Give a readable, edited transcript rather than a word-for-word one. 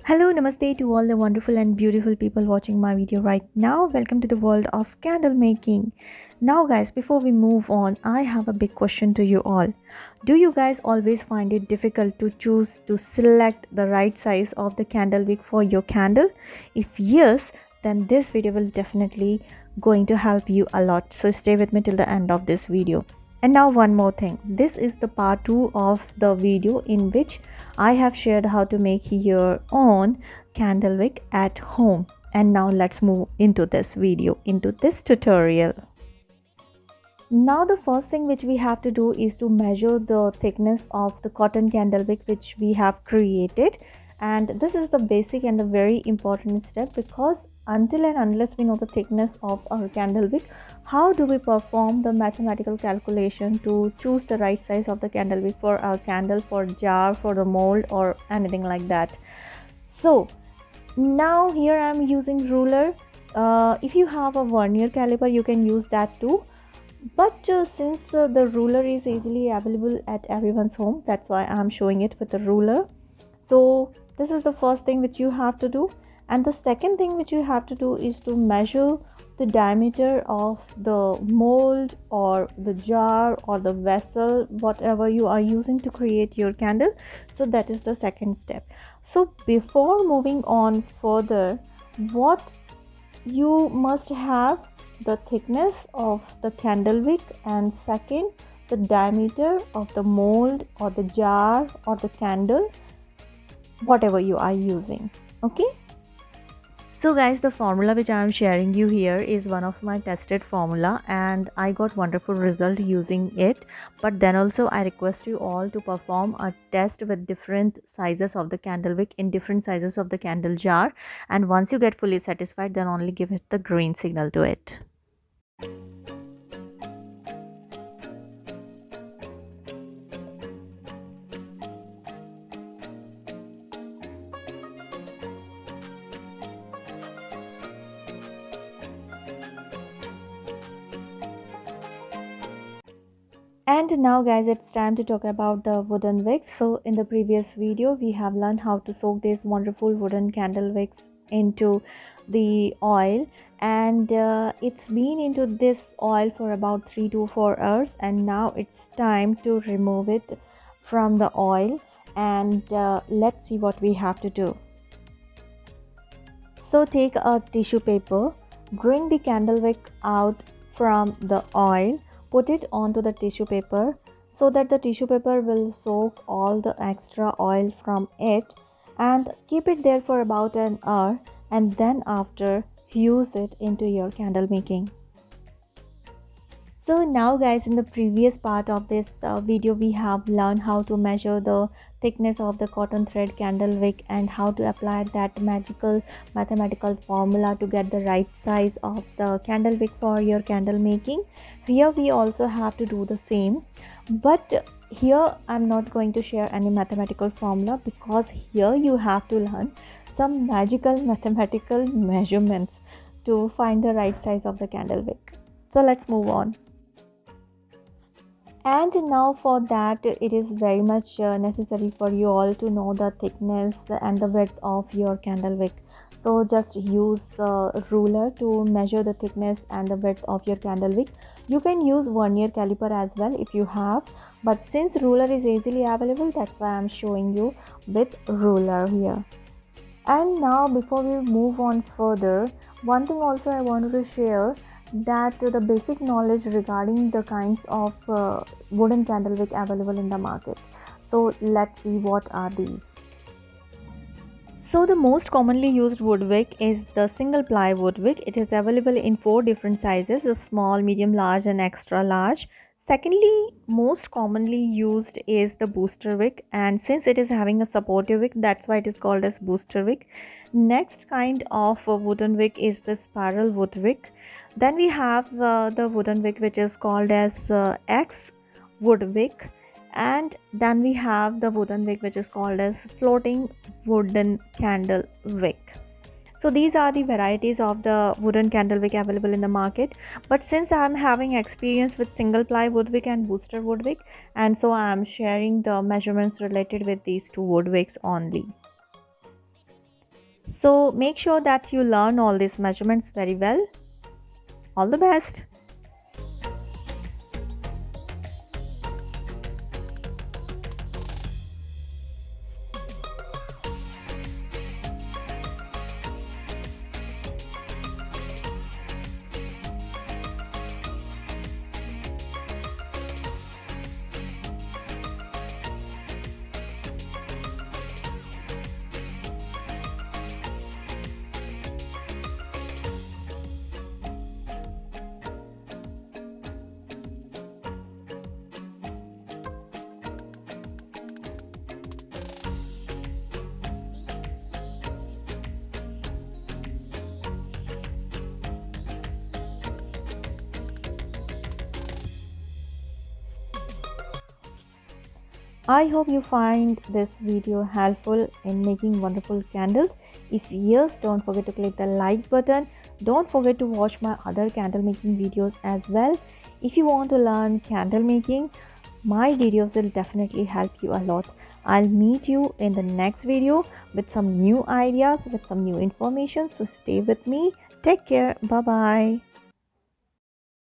Hello, namaste to all the wonderful and beautiful people watching my video right now. Welcome to the world of candle making. Now, guys, before we move on, I have a big question to you all. Do you guys always find it difficult to choose to select the right size of the candle wick for your candle? If yes, then this video will definitely going to help you a lot. So stay with me till the end of this video. And now one more thing. This is the part 2 of the video in which I have shared how to make your own candle wick at home. And now let's move into this video, into this tutorial. Now the first thing which we have to do is to measure the thickness of the cotton candle wick which we have created. And this is the basic and the very important step, because until and unless we know the thickness of our candle wick, how do we perform the mathematical calculation to choose the right size of the candle wick for our candle, for jar, for the mold, or anything like that? So now here I am using ruler. If you have a vernier caliper, you can use that too, but since the ruler is easily available at everyone's home, that's why I'm showing it with the ruler. So this is the first thing which you have to do. And the second thing which you have to do is to measure the diameter of the mold or the jar or the vessel, whatever you are using to create your candle. So that is the second step. So before moving on further, what you must have the thickness of the candle wick, and second, the diameter of the mold or the jar or the candle, whatever you are using. Okay, so guys, the formula which I am sharing you here is one of my tested formula, and I got wonderful result using it. But then also I request you all to perform a test with different sizes of the candle wick in different sizes of the candle jar, and once you get fully satisfied, then only give it the green signal to it. And now guys, it's time to talk about the wooden wicks. So in the previous video we have learned how to soak these wonderful wooden candle wicks into the oil, and it's been into this oil for about 3 to 4 hours, and now it's time to remove it from the oil. And let's see what we have to do. So take a tissue paper, bring the candle wick out from the oil, put it onto the tissue paper so that the tissue paper will soak all the extra oil from it, and keep it there for about an hour, and then after use it into your candle making. So now guys, in the previous part of this video we have learned how to measure the thickness of the cotton thread candle wick and how to apply that magical mathematical formula to get the right size of the candle wick for your candle making. Here we also have to do the same, but here I'm not going to share any mathematical formula, because here you have to learn some magical mathematical measurements to find the right size of the candle wick. So let's move on. And now for that, it is very much necessary for you all to know the thickness and the width of your candle wick. So just use the ruler to measure the thickness and the width of your candle wick. You can use vernier caliper as well if you have, but since ruler is easily available, that's why I'm showing you with ruler here. And now before we move on further, one thing also I wanted to share, that the basic knowledge regarding the kinds of wooden candle wick available in the market. So let's see what are these. So the most commonly used wood wick is the single ply wood wick. It is available in 4 different sizes: the small, medium, large and extra large. Secondly, most commonly used is the booster wick, and since it is having a supportive wick, that's why it is called as booster wick. Next kind of wooden wick is the spiral wood wick. Then we have the wooden wick which is called as X wood wick, and then we have the wooden wick which is called as floating wooden candle wick. So these are the varieties of the wooden candle wick available in the market, but since I am having experience with single ply wood wick and booster wood wick, and so I am sharing the measurements related with these two wood wicks only. So make sure that you learn all these measurements very well. All the best. I hope you find this video helpful in making wonderful candles. If yes, don't forget to click the like button. Don't forget to watch my other candle making videos as well. If you want to learn candle making, my videos will definitely help you a lot. I'll meet you in the next video with some new ideas, with some new information. So stay with me. Take care. Bye bye.